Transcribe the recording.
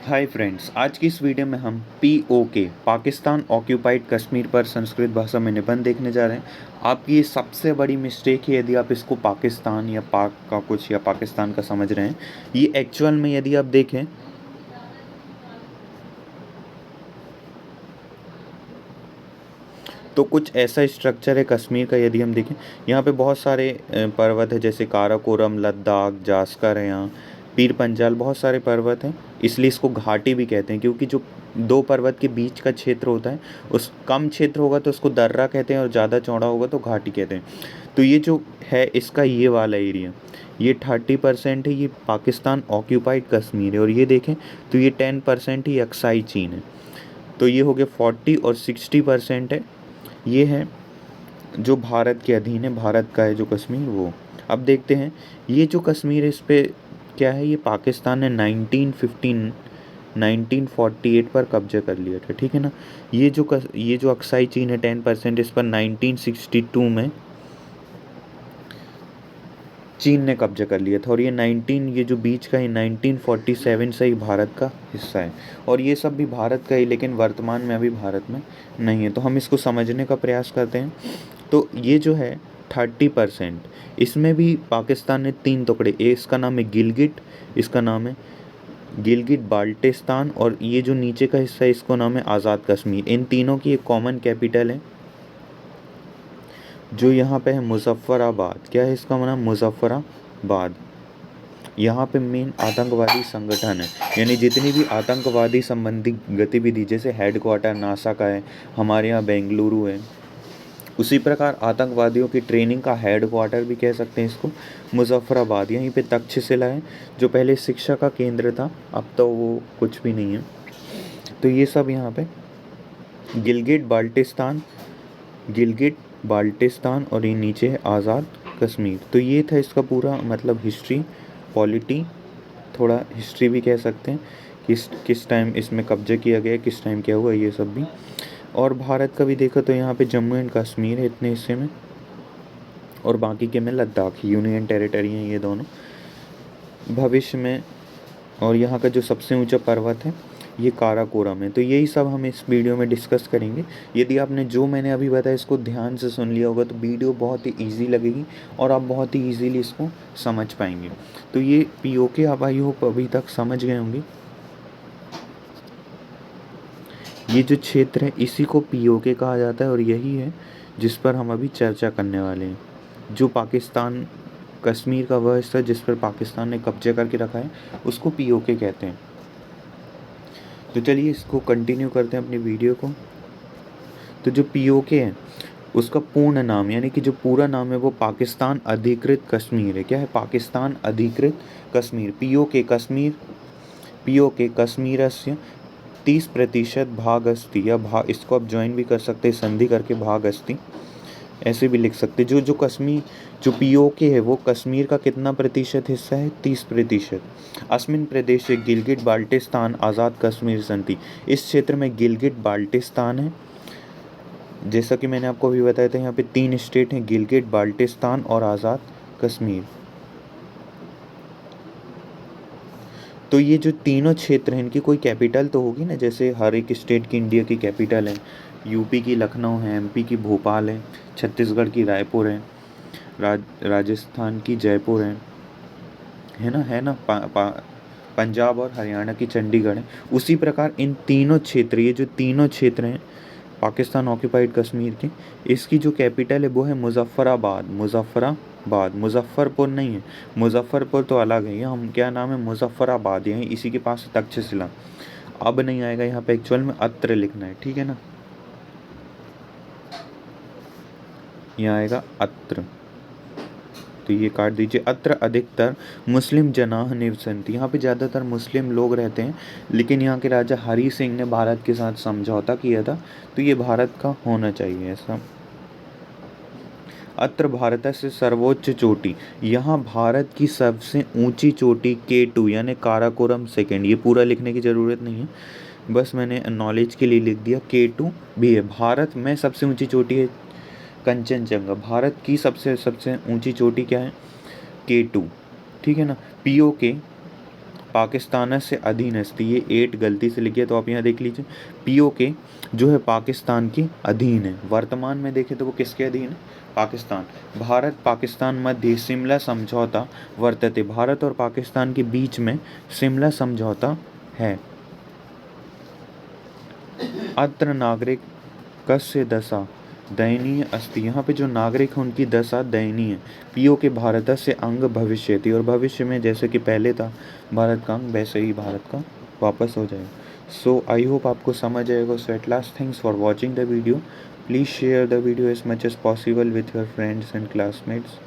Hi friends, आज की इस वीडियो में हम पीओके पाकिस्तान ऑक्यूपाइड कश्मीर पर संस्कृत भाषा में निबंध देखने जा रहे हैं। आपकी ये सबसे बड़ी मिस्टेक है यदि आप इसको पाकिस्तान या पाक का कुछ या पाकिस्तान का समझ रहे हैं। ये एक्चुअल में यदि आप देखें तो कुछ ऐसा स्ट्रक्चर है कश्मीर का। यदि हम देखें यहाँ पे बहुत सारे पर्वत है, जैसे काराकोरम, लद्दाख, जास्कर है, यहाँ पीर पंजाल, बहुत सारे पर्वत हैं। इसलिए इसको घाटी भी कहते हैं, क्योंकि जो दो पर्वत के बीच का क्षेत्र होता है उस कम क्षेत्र होगा तो उसको दर्रा कहते हैं, और ज़्यादा चौड़ा होगा तो घाटी कहते हैं। तो ये जो है इसका ये वाला एरिया, ये 30% है, ये पाकिस्तान ऑक्यूपाइड कश्मीर है। और ये देखें तो ये 10% ही अक्साई चीन है। तो ये हो गया 40 और 60% है, ये है जो भारत के अधीन है, भारत का है जो कश्मीर वो। अब देखते हैं ये जो कश्मीर है इस पे क्या है। ये पाकिस्तान ने 1948 पर कब्जा कर लिया था, ठीक है ना। ये जो अक्साई चीन है 10%, इस पर 1962 में चीन ने कब्जा कर लिया था। और ये जो बीच का है 1947 से ही भारत का हिस्सा है। और ये सब भी भारत का ही, लेकिन वर्तमान में अभी भारत में नहीं है। तो हम इसको समझने का प्रयास करते हैं। तो ये जो है 30%, इसमें भी पाकिस्तान ने 3 टुकड़े, इसका नाम है गिलगिट, इसका नाम है गिलगिट बाल्टिस्तान, और ये जो नीचे का हिस्सा है इसको नाम है आज़ाद कश्मीर। इन तीनों की एक कॉमन कैपिटल है जो यहाँ पे है मुजफ्फराबाद। क्या है इसका नाम? मुजफ्फराबाद। यहाँ पे मेन आतंकवादी संगठन है, यानी जितनी भी आतंकवादी संबंधी गतिविधि, जैसे हेडक्वार्टर नासा का है, हमारे यहाँ बेंगलुरु है, उसी प्रकार आतंकवादियों की ट्रेनिंग का हेडक्वार्टर भी कह सकते हैं इसको मुजफ्फराबाद। यहीं पे तक्षशिला है जो पहले शिक्षा का केंद्र था, अब तो वो कुछ भी नहीं है। तो ये सब यहाँ पे गिलगिट बाल्टिस्तान और ये नीचे है आज़ाद कश्मीर। तो ये था इसका पूरा मतलब हिस्ट्री, पॉलिटी, थोड़ा हिस्ट्री भी कह सकते हैं, किस टाइम इसमें कब्जा किया गया, किस टाइम क्या हुआ, ये सब भी। और भारत का भी देखो तो यहाँ पे जम्मू एंड कश्मीर है इतने हिस्से में, और बाकी के में लद्दाख, यूनियन टेरिटरी हैं ये दोनों भविष्य में। और यहाँ का जो सबसे ऊंचा पर्वत है ये काराकोरम है। तो यही सब हम इस वीडियो में डिस्कस करेंगे। यदि आपने जो मैंने अभी बताया इसको ध्यान से सुन लिया होगा तो वीडियो बहुत ही ईजी लगेगी और आप बहुत ही ईजीली इसको समझ पाएंगे। तो ये पीओके आप आई होप अभी तक समझ गए होंगे। ये जो क्षेत्र है इसी को पीओके कहा जाता है, और यही है जिस पर हम अभी चर्चा करने वाले हैं। जो पाकिस्तान कश्मीर का वह हिस्सा जिस पर पाकिस्तान ने कब्जा करके रखा है उसको पीओके कहते हैं। तो चलिए इसको कंटिन्यू करते हैं अपनी वीडियो को। तो जो पीओके है उसका पूर्ण नाम, यानी कि जो पूरा नाम है वो पाकिस्तान अधिकृत कश्मीर है। क्या है? पाकिस्तान अधिकृत कश्मीर। पीओके कश्मीरस्य 30% भाग अस्ति, या भाग, इसको आप ज्वाइन भी कर सकते हैं संधि करके, भाग अस्ति ऐसे भी लिख सकते। जो पीओके है वो कश्मीर का कितना प्रतिशत हिस्सा है? 30%। अस्मिन प्रदेशे गिलगिट बाल्टिस्तान आज़ाद कश्मीर संति। इस क्षेत्र में गिलगिट बाल्टिस्तान है, जैसा कि मैंने आपको अभी बताया था। यहाँ पे 3 स्टेट हैं, गिलगिट, बाल्टिस्तान और आज़ाद कश्मीर। तो ये जो तीनों क्षेत्र हैं इनकी कोई कैपिटल तो होगी ना, जैसे हर एक स्टेट की इंडिया की कैपिटल है। यूपी की लखनऊ है, एमपी की भोपाल है, छत्तीसगढ़ की रायपुर है, राजस्थान की जयपुर है ना, पंजाब और हरियाणा की चंडीगढ़ है। उसी प्रकार इन तीनों क्षेत्र, ये जो तीनों क्षेत्र हैं पाकिस्तान ऑक्यूपाइड कश्मीर के, इसकी जो कैपिटल है वो है मुजफ्फराबाद। मुजफ्फरपुर नहीं है, मुजफ्फरपुर तो अलग है। हम क्या नाम है? मुजफ्फराबाद। यहीं इसी के पास तक्षशिला। अब नहीं आएगा यहाँ पे, एक्चुअल में अत्र लिखना है, ठीक है ना। यहाँ आएगा अत्र, तो ये काट दीजिए। अत्र अधिकतर मुस्लिम जनाः निवसन्ति। यहाँ पे ज़्यादातर मुस्लिम लोग रहते हैं, लेकिन यहाँ के राजा हरि सिंह ने भारत के साथ समझौता किया था, तो ये भारत का होना चाहिए ऐसा। अत्र भारत से सर्वोच्च चोटी, यहाँ भारत की सबसे ऊंची चोटी K2 यानी काराकोरम सेकंड। ये पूरा लिखने की ज़रूरत नहीं है, बस मैंने नॉलेज के लिए लिख दिया। K2 भी है। भारत में सबसे ऊंची चोटी है कंचनजंगा। भारत की सबसे ऊंची चोटी क्या है? K2, ठीक है ना। पीओके पाकिस्तानस्य अधीनस्ति, ये 8 गलती से लिखी है तो आप यहाँ देख लीजिए। पीओके जो है पाकिस्तान के अधीन है, वर्तमान में देखें तो वो किसके अधीन है? पाकिस्तान। भारत पाकिस्तान मध्ये शिमला समझौता वर्तते, भारत और पाकिस्तान के बीच में शिमला समझौता है। अत्र नागरिक कस्य दशा दयनीय अस्ति, यहाँ पे जो नागरिक है उनकी दशा दयनीय है। पीओ के भारतस्य अंग भविष्यति, और भविष्य में जैसे कि पहले था भारत का अंग वैसे ही भारत का वापस हो जाएगा। सो आई होप आपको समझ आएगा। So at last thanks for watching the video. Please share the video as much as possible with your friends and classmates.